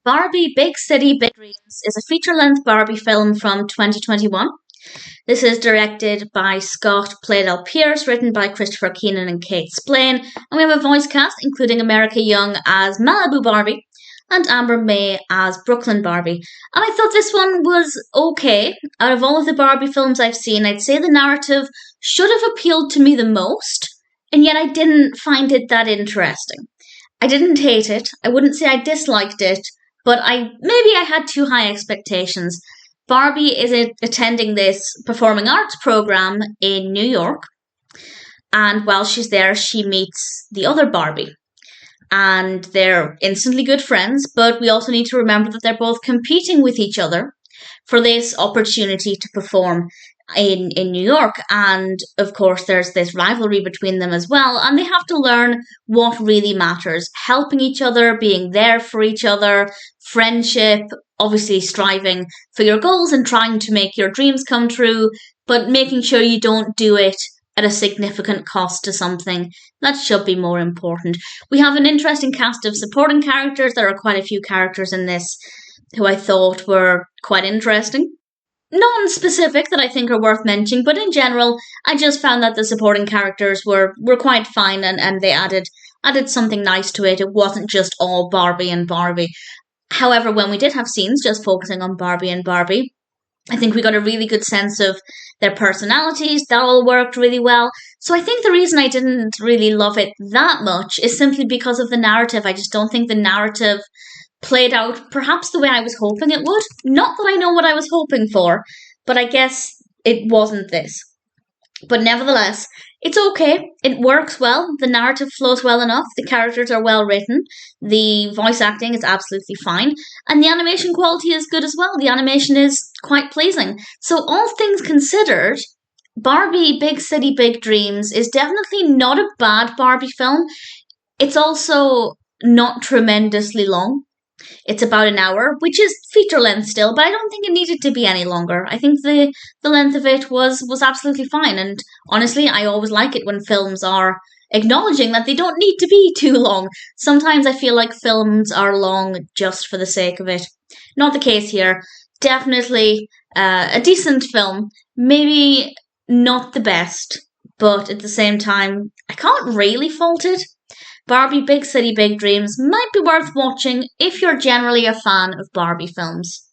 Barbie Big City Big Dreams is a feature-length Barbie film from 2021. This is directed by Scott Plydell-Pearce, written by Christopher Keenan and Kate Splain, and we have a voice cast including America Young as Malibu Barbie and Amber May as Brooklyn Barbie. And I thought this one was okay. Out of all of the Barbie films I've seen, I'd say the narrative should have appealed to me the most, and yet I didn't find it that interesting. I didn't hate it. I wouldn't say I disliked it, but maybe I had too high expectations. Barbie is attending this performing arts program in New York, and while she's there, she meets the other Barbie. And they're instantly good friends, but we also need to remember that they're both competing with each other for this opportunity to perform in New York. And of course, there's this rivalry between them as well, and they have to learn what really matters. Helping each other, being there for each other, friendship, obviously striving for your goals and trying to make your dreams come true, but making sure you don't do it at a significant cost to something. That should be more important. We have an interesting cast of supporting characters. There are quite a few characters in this who I thought were quite interesting. Non-specific that I think are worth mentioning, but in general, I just found that the supporting characters were quite fine, and they added something nice to it. It wasn't just all Barbie and Barbie. However, when we did have scenes just focusing on Barbie and Barbie, I think we got a really good sense of their personalities. That all worked really well. So I think the reason I didn't really love it that much is simply because of the narrative. I just don't think the narrative played out perhaps the way I was hoping it would. Not that I know what I was hoping for, but I guess it wasn't this. But nevertheless, it's okay. It works well. The narrative flows well enough. The characters are well written. The voice acting is absolutely fine. And the animation quality is good as well. The animation is quite pleasing. So all things considered, Barbie Big City Big Dreams is definitely not a bad Barbie film. It's also not tremendously long. It's about an hour, which is feature length still, but I don't think it needed to be any longer. I think the length of it was absolutely fine, and honestly, I always like it when films are acknowledging that they don't need to be too long. Sometimes I feel like films are long just for the sake of it. Not the case here. Definitely a decent film. Maybe not the best, but at the same time, I can't really fault it. Barbie Big City Big Dreams might be worth watching if you're generally a fan of Barbie films.